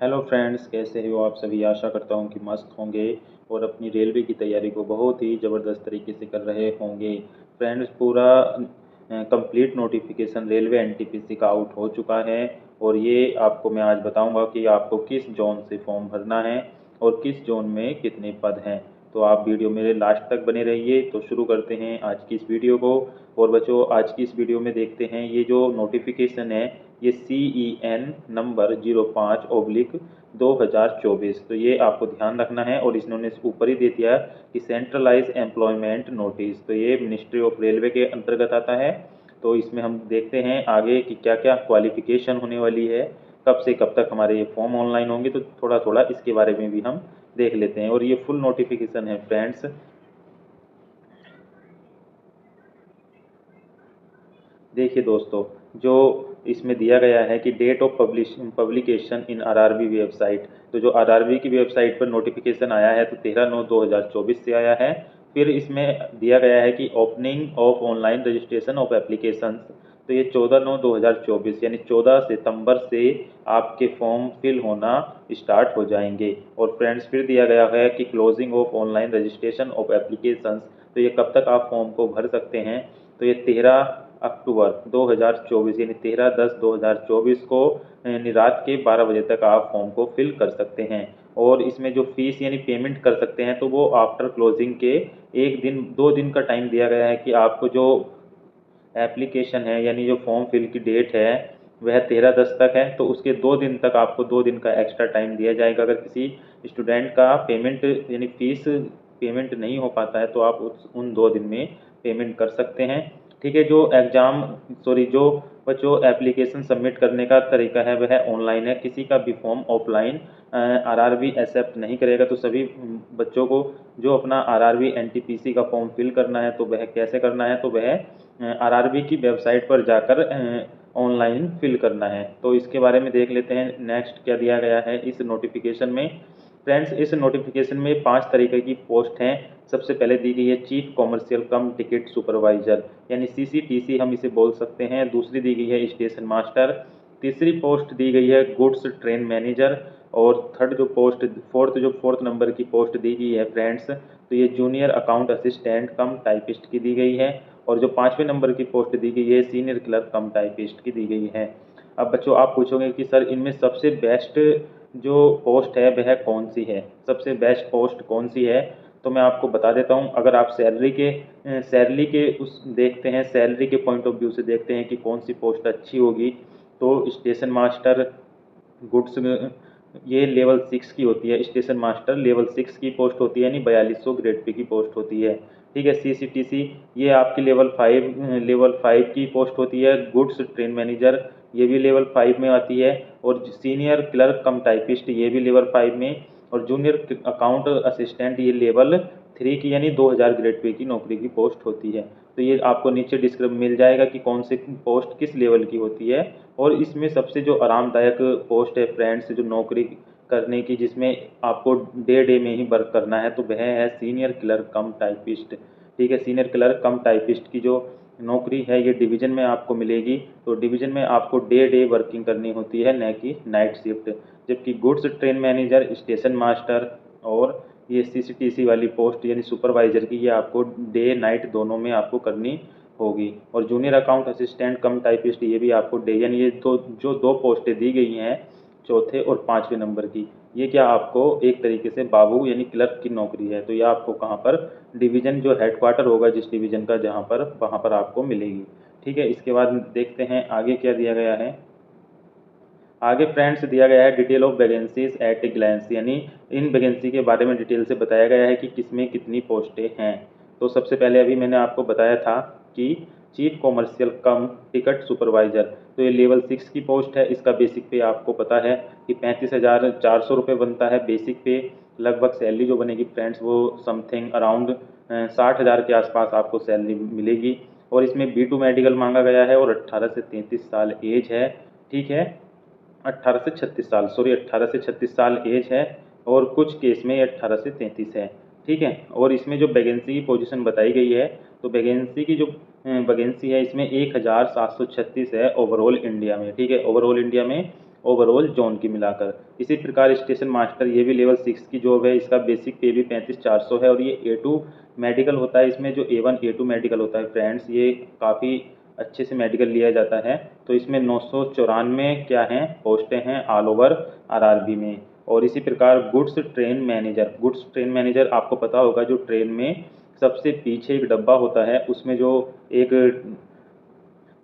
Hello friends, कैसे हो आप सभी। आशा करता हूँ कि मस्त होंगे और अपनी रेलवे की तैयारी को बहुत ही ज़बरदस्त तरीके से कर रहे होंगे। फ्रेंड्स, पूरा कंप्लीट नोटिफिकेशन रेलवे एनटीपीसी का आउट हो चुका है और ये आपको मैं आज बताऊंगा कि आपको किस जोन से फॉर्म भरना है और किस जोन में कितने पद हैं। तो आप वीडियो मेरे लास्ट तक बने रहिए। तो शुरू करते हैं आज की इस वीडियो को। और बच्चों, आज की इस वीडियो में देखते हैं ये जो नोटिफिकेशन है, ये CEN नंबर 05/2024। तो ये आपको ध्यान रखना है और इन्होंने ऊपर ही दे दिया कि सेंट्रलाइज एम्प्लॉयमेंट नोटिस। तो ये मिनिस्ट्री ऑफ रेलवे के अंतर्गत आता है। तो इसमें हम देखते हैं आगे कि क्या क्या क्वालिफिकेशन होने वाली है, कब से कब तक हमारे ये फॉर्म ऑनलाइन होंगे। तो थोड़ा थोड़ा इसके बारे में भी हम देख लेते हैं। और ये फुल नोटिफिकेशन है फ्रेंड्स। देखिए दोस्तों, जो इसमें दिया गया है कि date of publication in RRB website. तो जो आरआरबी की वेबसाइट पर नोटिफिकेशन आया है तो 13/9/2024 से आया है। फिर इसमें दिया गया है कि opening of online registration of application. तो ये 14/9/2024 यानी 14 सितंबर से आपके फॉर्म फिल होना स्टार्ट हो जाएंगे। और फ्रेंड्स, फिर दिया गया है कि closing of online registration of applications. तो ये कब तक आप फॉर्म को भर सकते हैं। तो ये 13 अक्टूबर 2024 यानी 13/10/2024 को यानी रात के 12 बजे तक आप फॉर्म को फिल कर सकते हैं। और इसमें जो फीस यानी पेमेंट कर सकते हैं तो वो आफ्टर क्लोजिंग के 1 दिन 2 दिन का टाइम दिया गया है कि आपको जो एप्लीकेशन है यानी जो फॉर्म फिल की डेट है वह 13/10 तक है। तो उसके 2 दिन तक आपको 2 दिन का एक्स्ट्रा टाइम दिया जाएगा। अगर किसी स्टूडेंट का पेमेंट यानी फीस पेमेंट नहीं हो पाता है तो आप उन 2 दिन में पेमेंट कर सकते हैं। ठीक है। जो बच्चों एप्लीकेशन सबमिट करने का तरीका है वह ऑनलाइन है। किसी का भी फॉर्म ऑफलाइन आरआरबी एक्सेप्ट नहीं करेगा। तो सभी बच्चों को जो अपना आरआरबी एनटीपीसी का फॉर्म फिल करना है तो वह कैसे करना है, तो वह आरआरबी की वेबसाइट पर जाकर ऑनलाइन फिल करना है। तो इसके बारे में देख लेते हैं नेक्स्ट क्या दिया गया है इस नोटिफिकेशन में। फ्रेंड्स, इस नोटिफिकेशन में 5 तरीके की पोस्ट हैं। सबसे पहले दी गई है चीफ कॉमर्शियल कम टिकट सुपरवाइजर यानी CCTC हम इसे बोल सकते हैं। दूसरी दी गई है स्टेशन मास्टर। तीसरी पोस्ट दी गई है गुड्स ट्रेन मैनेजर। और फोर्थ नंबर की पोस्ट दी गई है फ्रेंड्स, तो ये जूनियर अकाउंट असिस्टेंट कम टाइपिस्ट की दी गई है। और जो 5वें नंबर की पोस्ट दी गई है सीनियर क्लर्क कम टाइपिस्ट की दी गई है। अब बच्चों, आप पूछोगे कि सर इनमें सबसे बेस्ट जो पोस्ट है वह कौन सी है, सबसे बेस्ट पोस्ट कौन सी है। तो मैं आपको बता देता हूँ। अगर आप सैलरी के उस देखते हैं, सैलरी के पॉइंट ऑफ व्यू से देखते हैं कि कौन सी पोस्ट अच्छी होगी, तो स्टेशन मास्टर गुड्स ये लेवल 6 की होती है। स्टेशन मास्टर लेवल 6 की पोस्ट होती है यानी 4200 ग्रेड पे की पोस्ट होती है। ठीक है। CCTC ये आपकी लेवल 5 की पोस्ट होती है। गुड्स ट्रेन मैनेजर ये भी लेवल 5 में आती है। और सीनियर क्लर्क कम टाइपिस्ट ये भी लेवल 5 में। और जूनियर अकाउंट असिस्टेंट ये लेवल 3 की यानी 2000 ग्रेड पे की नौकरी की पोस्ट होती है। तो ये आपको नीचे डिस्क्रिप मिल जाएगा कि कौन सी पोस्ट किस लेवल की होती है। और इसमें सबसे जो आरामदायक पोस्ट है फ्रेंड्स, जो नौकरी करने की जिसमें आपको डे में ही वर्क करना है, तो वह है सीनियर क्लर्क कम टाइपिस्ट। ठीक है। सीनियर क्लर्क कम टाइपिस्ट की जो नौकरी है ये डिवीजन में आपको मिलेगी। तो डिवीजन में आपको डे वर्किंग करनी होती है, न कि नाइट शिफ्ट। जबकि goods train manager, station master और ये CCTC वाली पोस्ट यानी सुपरवाइजर की, ये आपको डे नाइट दोनों में आपको करनी होगी। और जूनियर अकाउंट असिस्टेंट कम टाइपिस्ट ये भी आपको डे यानी ये जो 2 पोस्टें दी गई हैं चौथे और 5वें नंबर की, ये क्या आपको एक तरीके से बाबू यानी क्लर्क की नौकरी है। तो ये आपको कहाँ पर डिवीजन जो हेडक्वार्टर होगा जिस डिवीजन का जहाँ पर वहाँ पर आपको मिलेगी। ठीक है। इसके बाद देखते हैं आगे क्या दिया गया है। आगे फ्रेंड्स दिया गया है detail of vacancies at a glance यानी इन वैकेंसी के बारे में डिटेल से बताया गया है कि किसमें कितनी पोस्टें हैं। तो सबसे पहले अभी मैंने आपको बताया था कि चीफ कॉमर्शियल कम टिकट सुपरवाइजर, तो ये लेवल 6 की पोस्ट है। इसका बेसिक पे आपको पता है कि 35,400 रुपये बनता है बेसिक पे। लगभग सैलरी जो बनेगी फ्रेंड्स वो समथिंग अराउंड 60,000 के आसपास आपको सैलरी मिलेगी। और इसमें B2 मेडिकल मांगा गया है और 18 से 33 साल एज है। ठीक है। 18 से 36 साल एज है। और कुछ केस में 18 से 33 है। ठीक है। और इसमें जो वैकेंसी की पोजीशन बताई गई है, तो वैकेंसी की जो वैकेंसी है इसमें 1736 है ओवरऑल इंडिया में। ठीक है। ओवरऑल इंडिया में ओवरऑल जोन की मिलाकर। इसी प्रकार स्टेशन मास्टर ये भी लेवल 6 की जॉब है, इसका बेसिक पे भी 35,400 है और ये A2 मेडिकल होता है। इसमें जो A1 A2 मेडिकल होता है फ्रेंड्स, ये काफ़ी अच्छे से मेडिकल लिया जाता है। तो इसमें 994 क्या हैं पोस्टें हैं ऑल ओवर आरआरबी में। और इसी प्रकार गुड्स ट्रेन मैनेजर आपको पता होगा, जो ट्रेन में सबसे पीछे एक डब्बा होता है, उसमें जो एक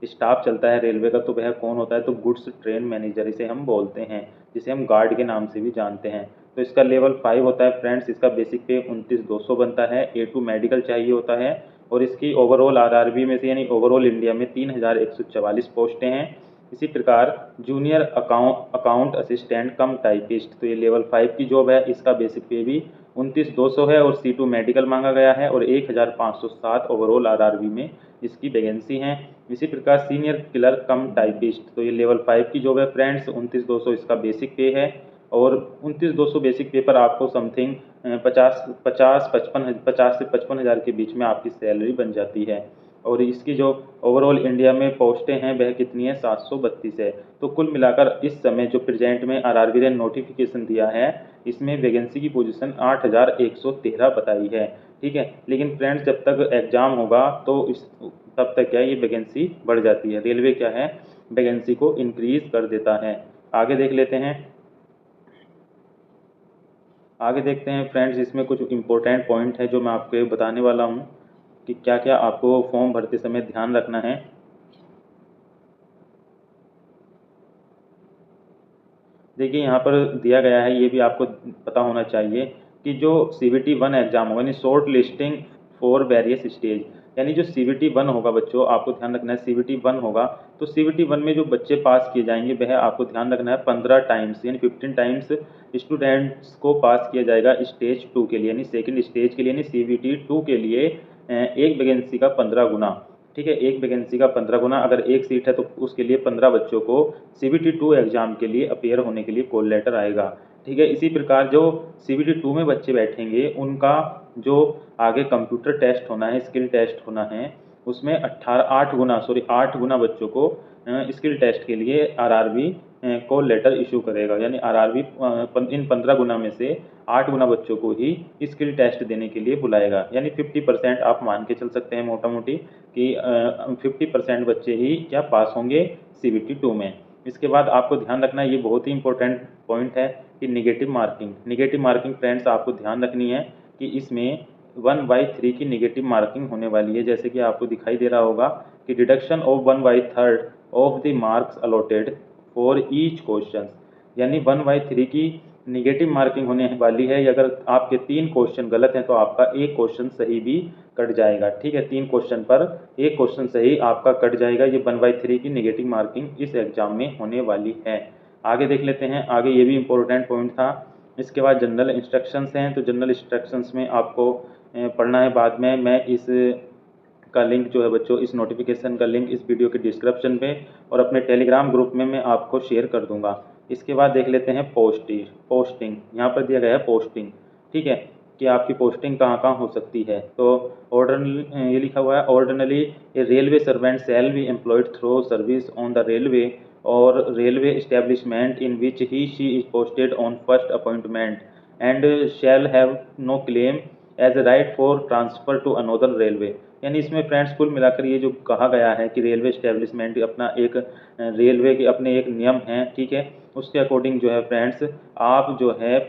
स्टाफ चलता है रेलवे का, तो वह कौन होता है, तो गुड्स ट्रेन मैनेजर इसे हम बोलते हैं, जिसे हम गार्ड के नाम से भी जानते हैं। तो इसका लेवल 5 होता है फ्रेंड्स, इसका बेसिक पे 29,200 बनता है। A2 मेडिकल चाहिए होता है और इसकी ओवरऑल आरआरबी में से यानी ओवरऑल इंडिया में 3,144 पोस्टें हैं। इसी प्रकार जूनियर अकाउंट असिस्टेंट कम टाइपिस्ट, तो ये लेवल 5 की जॉब है, इसका बेसिक पे भी 29,200 है और C2 मेडिकल मांगा गया है और 1,507 ओवरऑल आरआरबी में इसकी वैकेंसी हैं। इसी प्रकार सीनियर क्लर्क कम टाइपिस्ट, तो ये लेवल 5 की जॉब है फ्रेंड्स, 29,200 इसका बेसिक पे है और 29,200 बेसिक पे पर आपको समथिंग 50 से 55,000 के बीच में आपकी सैलरी बन जाती है। और इसकी जो ओवरऑल इंडिया में पोस्टें हैं वह कितनी है, 732 है। तो कुल मिलाकर इस समय जो प्रेजेंट में आरआरबी ने नोटिफिकेशन दिया है, इसमें वैकेंसी की पोजीशन 8,113 बताई है। ठीक है, लेकिन फ्रेंड्स जब तक एग्जाम होगा तो इस तब तक क्या है, ये वैकेंसी बढ़ जाती है। रेलवे क्या है, वैकेंसी को इंक्रीज कर देता है। आगे देख लेते हैं, आगे देखते हैं फ्रेंड्स, इसमें कुछ इंपॉर्टेंट पॉइंट है जो मैं आपको बताने वाला हूँ कि क्या क्या आपको फॉर्म भरते समय ध्यान रखना है। देखिए यहाँ पर दिया गया है, ये भी आपको पता होना चाहिए कि जो CBT 1 एग्जाम होगा यानी short listing for various stage, यानी जो CBT 1 होगा बच्चों, आपको ध्यान रखना है CBT 1 होगा, तो CBT 1 में जो बच्चे पास किए जाएंगे वह आपको ध्यान रखना है 15 टाइम्स यानी 15 टाइम्स स्टूडेंट्स को पास किया जाएगा स्टेज 2 के लिए, यानी सेकेंड स्टेज के लिए, यानी CBT 2 के लिए एक वैकेंसी का 15 गुना। ठीक है, एक वैकेंसी का 15 गुना, अगर एक सीट है तो उसके लिए 15 बच्चों को CBT 2 एग्जाम के लिए अपेयर होने के लिए कॉल लेटर आएगा। ठीक है, इसी प्रकार जो CBT 2 में बच्चे बैठेंगे उनका जो आगे कंप्यूटर टेस्ट होना है, स्किल टेस्ट होना है, उसमें 8 गुना बच्चों को स्किल टेस्ट के लिए आरआरबी कॉल लेटर इशू करेगा, यानी आरआरबी इन 15 गुना में से 8 गुना बच्चों को ही स्किल टेस्ट देने के लिए बुलाएगा, यानी 50% आप मान के चल सकते हैं मोटा मोटी कि 50% बच्चे ही क्या पास होंगे CBT 2 में। इसके बाद आपको ध्यान रखना है, ये बहुत ही इंपॉर्टेंट पॉइंट है कि निगेटिव मार्किंग फ्रेंड्स आपको ध्यान रखनी है कि इसमें 1/3 की निगेटिव मार्किंग होने वाली है। जैसे कि आपको दिखाई दे रहा होगा कि deduction of 1/3 of the marks allotted for each question, यानी 1/3 की निगेटिव मार्किंग होने वाली है। अगर आपके 3 क्वेश्चन गलत हैं तो आपका एक क्वेश्चन सही भी कट जाएगा। ठीक है, 3 क्वेश्चन पर एक क्वेश्चन सही आपका कट जाएगा। ये 1/3 की निगेटिव मार्किंग इस एग्जाम में होने वाली है। आगे देख लेते हैं, आगे ये भी इम्पोर्टेंट पॉइंट था। इसके बाद जनरल इंस्ट्रक्शंस हैं, तो जनरल इंस्ट्रक्शंस में आपको पढ़ना है बाद में। मैं इस का लिंक जो है बच्चों, इस नोटिफिकेशन का लिंक इस वीडियो के डिस्क्रिप्शन पे और अपने टेलीग्राम ग्रुप में मैं आपको शेयर कर दूंगा। इसके बाद देख लेते हैं पोस्टिंग। यहाँ पर दिया गया है पोस्टिंग, ठीक है, कि आपकी पोस्टिंग कहाँ कहाँ हो सकती है। तो ऑर्डिनरी ये लिखा हुआ है, ordinary a railway servant shall be employed through service on the railway और railway establishment in which he she is posted on first appointment and shall have no claim as a right for transfer to another railway. यानी इसमें friends कुल मिलाकर ये जो कहा गया है कि रेलवे एस्टेब्लिशमेंट अपना एक रेलवे के अपने एक नियम हैं, ठीक है, उसके अकॉर्डिंग जो है फ्रेंड्स आप जो है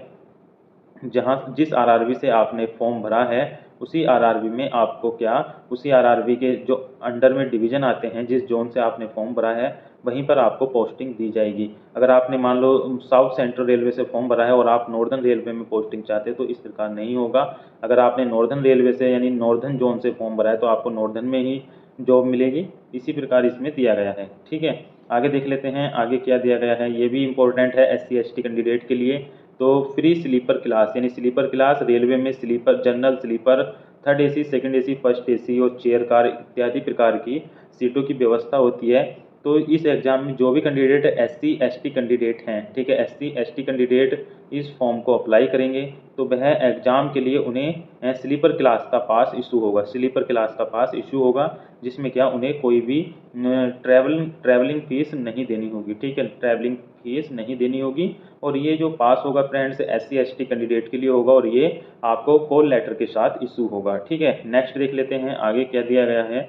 जहाँ जिस आरआरबी से आपने फॉर्म भरा है उसी आरआरबी में आपको क्या, उसी आरआरबी के जो अंडर में डिवीज़न आते हैं, जिस जोन से आपने फॉर्म भरा है वहीं पर आपको पोस्टिंग दी जाएगी। अगर आपने मान लो साउथ सेंट्रल रेलवे से फॉर्म भरा है और आप नॉर्दर्न रेलवे में पोस्टिंग चाहते हैं तो इस प्रकार नहीं होगा। अगर आपने नॉर्दर्न रेलवे से यानी नॉर्दर्न जोन से फॉर्म भरा है तो आपको नॉर्दर्न में ही जॉब मिलेगी। इसी प्रकार इसमें दिया गया है। ठीक है, आगे देख लेते हैं, आगे क्या दिया गया है, ये भी इंपॉर्टेंट है SC/ST कैंडिडेट के लिए। तो फ्री स्लीपर क्लास, यानी स्लीपर क्लास रेलवे में sleeper, general sleeper, third AC, second AC, first AC और चेयर कार इत्यादि प्रकार की सीटों की व्यवस्था होती है। तो इस एग्ज़ाम में जो भी कैंडिडेट SC ST कैंडिडेट हैं, ठीक है, SC ST कैंडिडेट इस फॉर्म को अप्लाई करेंगे तो वह एग्ज़ाम के लिए उन्हें स्लीपर क्लास का पास इशू होगा, स्लीपर क्लास का पास इशू होगा, जिसमें क्या उन्हें कोई भी ट्रैवलिंग फ़ीस नहीं देनी होगी, ठीक है, ट्रैवलिंग फ़ीस नहीं देनी होगी। और ये जो पास होगा फ्रेंड्स SC ST कैंडिडेट के लिए होगा और ये आपको कॉल लेटर के साथ इशू होगा, ठीक है। नेक्स्ट देख लेते हैं आगे क्या दिया गया है।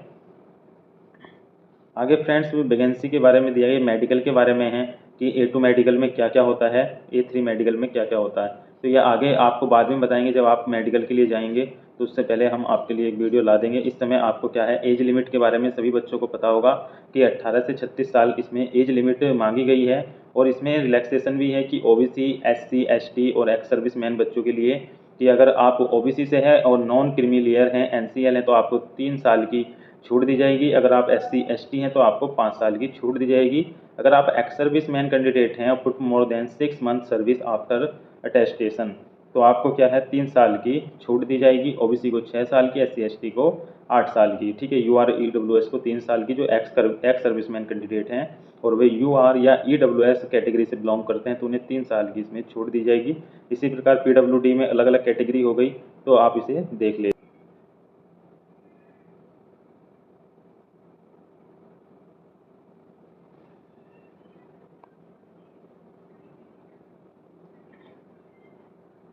आगे फ्रेंड्स वैकेंसी के बारे में दिया गया, मेडिकल के बारे में है कि A2 मेडिकल में क्या क्या होता है, A3 मेडिकल में क्या क्या होता है। तो ये आगे आपको बाद में बताएंगे जब आप मेडिकल के लिए जाएंगे, तो उससे पहले हम आपके लिए एक वीडियो ला देंगे। इस समय आपको क्या है, एज लिमिट के बारे में सभी बच्चों को पता होगा कि 18 से 36 साल इसमें एज लिमिट मांगी गई है। और इसमें रिलैक्सेशन भी है कि OBC SC ST और एक्स सर्विस मैन बच्चों के लिए कि अगर आप OBC से है और नॉन क्रीमी लेयर हैं NCL हैं तो आपको 3 साल की छूट दी जाएगी। अगर आप SC ST हैं तो आपको 5 साल की छूट दी जाएगी। अगर आप एक्स सर्विस मैन कैंडिडेट हैं और put more than 6 month service after attestation तो आपको क्या है 3 साल की छूट दी जाएगी। OBC को 6 साल की, SC ST को 8 साल की, ठीक है। UR EWS को 3 साल की जो एक्स सर्विस मैन कैंडिडेट हैं और वे UR या EWS कैटेगरी से बिलोंग करते हैं तो उन्हें 3 साल की इसमें छूट दी जाएगी। इसी प्रकार PWD में अलग अलग कैटेगरी हो गई, तो आप इसे देख लें।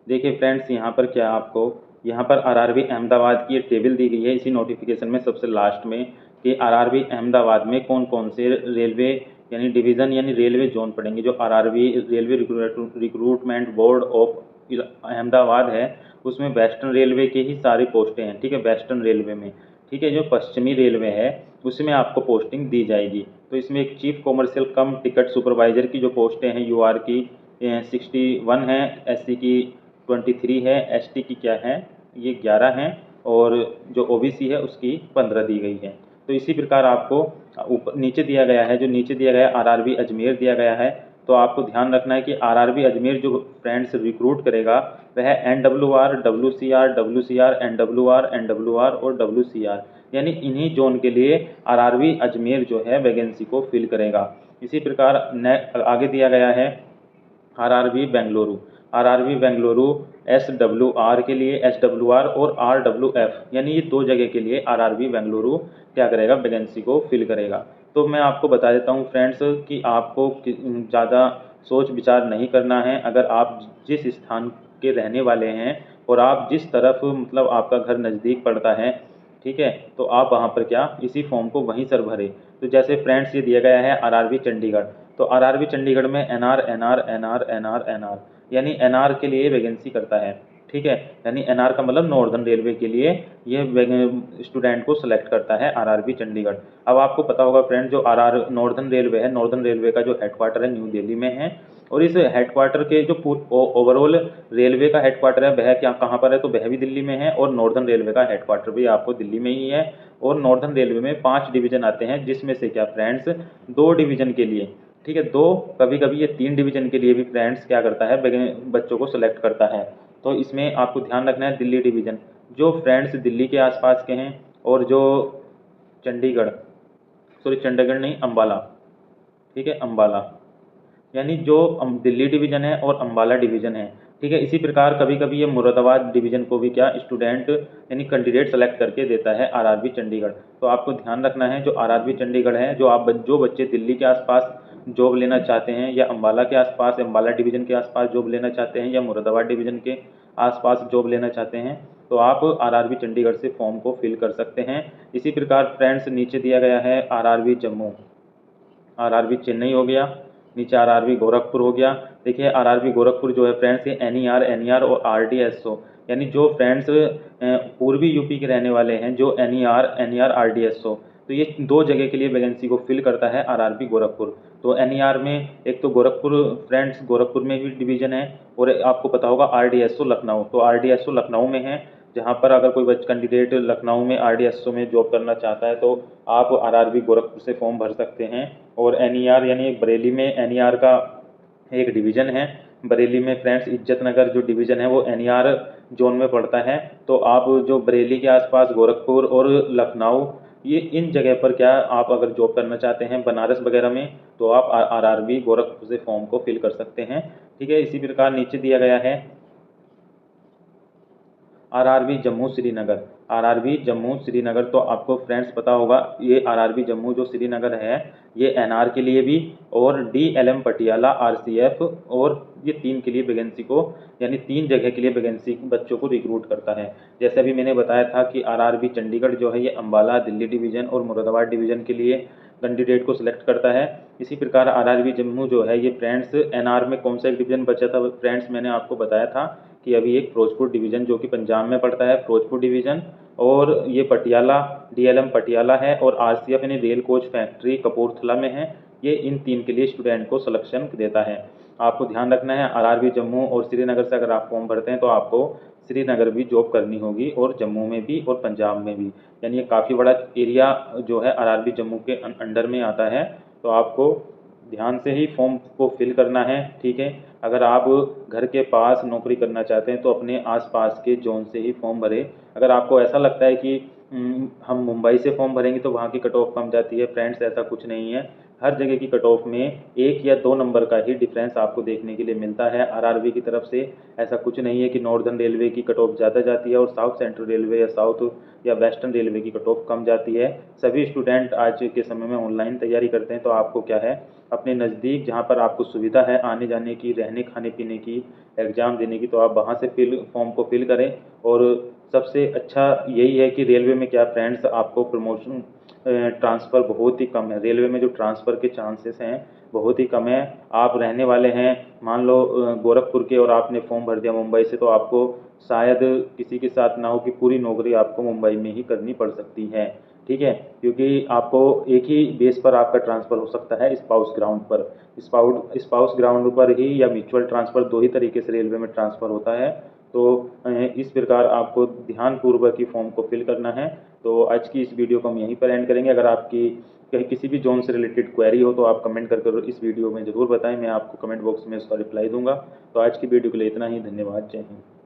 देखिए फ्रेंड्स यहाँ पर क्या आपको यहाँ पर RRB अहमदाबाद की एक टेबल दी गई है इसी नोटिफिकेशन में सबसे लास्ट में कि RRB अहमदाबाद में कौन कौन से रेलवे यानी डिवीज़न यानी रेलवे जोन पड़ेंगे। जो RRB railway recruitment board of Ahmedabad है उसमें वेस्टर्न रेलवे की ही सारी पोस्टें हैं, ठीक है, वेस्टर्न रेलवे में, ठीक है। जो पश्चिमी रेलवे है उसमें आपको पोस्टिंग दी जाएगी। तो इसमें एक चीफ कॉमर्शियल कम टिकट सुपरवाइजर की जो पोस्टें हैं UR की 61 है, SC की 23 है, ST की क्या है ये 11 हैं और जो OBC है उसकी 15 दी गई है। तो इसी प्रकार आपको ऊपर नीचे दिया गया है, जो नीचे दिया गया है RRB अजमेर दिया गया है। तो आपको ध्यान रखना है कि RRB अजमेर जो फ्रेंड्स रिक्रूट करेगा वह NWR WCR WCR NWR NWR और WCR यानी इन्हीं जोन के लिए RRB अजमेर जो है वैकेंसी को फिल करेगा। इसी प्रकार आगे दिया गया है RRB बेंगलुरु SWR के लिए SWR और RWF यानी ये 2 जगह के लिए RRB बेंगलुरु क्या करेगा वैकेंसी को फिल करेगा। तो मैं आपको बता देता हूँ फ्रेंड्स कि आपको ज़्यादा सोच विचार नहीं करना है। अगर आप जिस स्थान के रहने वाले हैं और आप जिस तरफ मतलब आपका घर नज़दीक पड़ता है, ठीक है, तो आप वहाँ पर क्या इसी फॉर्म को वहीं सर भरें। तो जैसे फ्रेंड्स ये दिया गया है RRB चंडीगढ़, तो RRB चंडीगढ़ में NR यानी NR के लिए वैकेंसी करता है, ठीक है, यानी NR का मतलब नॉर्दर्न रेलवे के लिए ये स्टूडेंट को सेलेक्ट करता है RRB चंडीगढ़। अब आपको पता होगा फ्रेंड जो नॉर्दर्न रेलवे है, नॉर्दर्न रेलवे का जो हेडक्वार्टर है न्यू दिल्ली में है और इस हेडक्वार्टर के जो ओवरऑल रेलवे का हेडक्वार्टर है वह क्या कहाँ पर है, तो वह भी दिल्ली में है और नॉर्दर्न रेलवे का हेडक्वार्टर भी आपको दिल्ली में ही है। और नॉर्दर्न रेलवे में 5 डिवीजन आते हैं जिसमें से क्या फ्रेंड्स 2 डिवीजन के लिए, ठीक है, 2 कभी कभी ये 3 डिवीजन के लिए भी फ्रेंड्स क्या करता है बच्चों को सेलेक्ट करता है। तो इसमें आपको ध्यान रखना है दिल्ली डिवीजन जो फ्रेंड्स दिल्ली के आसपास के हैं और जो चंडीगढ़ चंडीगढ़ नहीं अम्बाला, ठीक है, अम्बाला यानी जो दिल्ली डिवीज़न है और अम्बाला डिवीज़न है, ठीक है। इसी प्रकार कभी कभी ये मुरादाबाद डिवीज़न को भी क्या स्टूडेंट यानी कैंडिडेट सेलेक्ट करके देता है RRB चंडीगढ़। तो आपको ध्यान रखना है जो RRB चंडीगढ़ है जो बच्चे दिल्ली के आसपास जॉब लेना चाहते हैं या अम्बाला के आसपास अम्बाला डिवीज़न के आसपास जॉब लेना चाहते हैं या मुरादाबाद डिवीज़न के आसपास जॉब लेना चाहते हैं तो आप RRB चंडीगढ़ से फॉर्म को फिल कर सकते हैं। इसी प्रकार फ्रेंड्स नीचे दिया गया है RRB जम्मू, RRB चेन्नई हो गया, नीचे RRB गोरखपुर हो गया। देखिए RRB गोरखपुर जो है फ्रेंड्स ये NER और RDSO यानी जो फ्रेंड्स पूर्वी यूपी के रहने वाले हैं जो NER RDSO तो ये 2 जगह के लिए वैकेंसी को फिल करता है RRB गोरखपुर। तो NER में एक तो गोरखपुर फ्रेंड्स गोरखपुर में भी डिवीज़न है और आपको पता होगा RDSO लखनऊ, तो RDSO लखनऊ में है जहाँ पर अगर कोई कैंडिडेट लखनऊ में RDSO में जॉब करना चाहता है तो आप RRB गोरखपुर से फॉर्म भर सकते हैं। और NER यानी बरेली में NER का एक डिवीज़न है, बरेली में फ्रेंड्स इज्जत नगर जो डिवीज़न है वो NER जोन में पड़ता है। तो आप जो बरेली के आसपास गोरखपुर और लखनऊ ये इन जगह पर क्या आप अगर जॉब करना चाहते हैं बनारस वगैरह में, तो आप आरआरबी गोरखपुर से फॉर्म को फिल कर सकते हैं। ठीक है, इसी प्रकार नीचे दिया गया है आरआरबी जम्मू श्रीनगर। आरआरबी जम्मू श्रीनगर, तो आपको फ्रेंड्स पता होगा ये आरआरबी जम्मू जो श्रीनगर है ये एनआर के लिए भी और डीएलएम पटियाला आरसीएफ और ये 3 के लिए वैकेंसी को, यानी 3 जगह के लिए वैकेंसी बच्चों को रिक्रूट करता है। जैसे अभी मैंने बताया था कि आरआरबी चंडीगढ़ जो है ये अम्बाला दिल्ली डिवीज़न और मुरादाबाद डिवीज़न के लिए कैंडिडेट को सिलेक्ट करता है। इसी प्रकार आरआरबी जम्मू जो है ये फ्रेंड्स एनआर में कौन सा एक डिवीज़न बचा था फ्रेंड्स, मैंने आपको बताया था कि अभी एक फिरोजपुर डिवीज़न जो कि पंजाब में पड़ता है, फिरोजपुर डिवीज़न, और ये पटियाला डीएलएम पटियाला है, और आरसीएफ यानी रेल कोच फैक्ट्री कपूरथला में है। ये इन 3 के लिए स्टूडेंट को सिलेक्शन देता है। आपको ध्यान रखना है आरआरबी जम्मू और श्रीनगर से अगर आप फॉर्म भरते हैं तो आपको श्रीनगर भी जॉब करनी होगी और जम्मू में भी और पंजाब में भी, यानी ये काफ़ी बड़ा एरिया जो है आरआरबी जम्मू के अंडर में आता है। तो आपको ध्यान से ही फॉर्म को फिल करना है। ठीक है, अगर आप घर के पास नौकरी करना चाहते हैं तो अपने आसपास के जोन से ही फॉर्म भरें। अगर आपको ऐसा लगता है कि हम मुंबई से फॉर्म भरेंगे तो वहाँ की कट ऑफ कम जाती है, फ्रेंड्स ऐसा कुछ नहीं है। हर जगह की कट ऑफ में 1 या 2 नंबर का ही डिफरेंस आपको देखने के लिए मिलता है आरआरबी की तरफ से। ऐसा कुछ नहीं है कि नॉर्दर्न रेलवे की कट ऑफ ज़्यादा जाती है और साउथ सेंट्रल रेलवे या साउथ या वेस्टर्न रेलवे की कट ऑफ कम जाती है। सभी स्टूडेंट आज के समय में ऑनलाइन तैयारी करते हैं, तो आपको क्या है अपने नज़दीक जहाँ पर आपको सुविधा है आने जाने की, रहने खाने पीने की, एग्ज़ाम देने की, तो आप वहाँ से फॉर्म को फिल करें। और सबसे अच्छा यही है कि रेलवे में क्या फ्रेंड्स आपको प्रमोशन ट्रांसफ़र बहुत ही कम है। रेलवे में जो ट्रांसफ़र के चांसेस हैं बहुत ही कम है। आप रहने वाले हैं मान लो गोरखपुर के और आपने फॉर्म भर दिया मुंबई से, तो आपको शायद किसी के साथ ना हो कि पूरी नौकरी आपको मुंबई में ही करनी पड़ सकती है। ठीक है, क्योंकि आपको एक ही बेस पर आपका ट्रांसफ़र हो सकता है स्पाउस ग्राउंड पर। स्पाउस ग्राउंड पर ही या म्यूचुअल ट्रांसफ़र 2 ही तरीके से रेलवे में ट्रांसफ़र होता है। तो इस प्रकार आपको ध्यानपूर्वक ही फॉर्म को फिल करना है। तो आज की इस वीडियो को हम यहीं पर एंड करेंगे। अगर आपकी कहीं किसी भी जोन से रिलेटेड क्वेरी हो तो आप कमेंट करके इस वीडियो में ज़रूर बताएं, मैं आपको कमेंट बॉक्स में उसका रिप्लाई दूंगा। तो आज की वीडियो के लिए इतना ही, धन्यवाद, जय हिंद।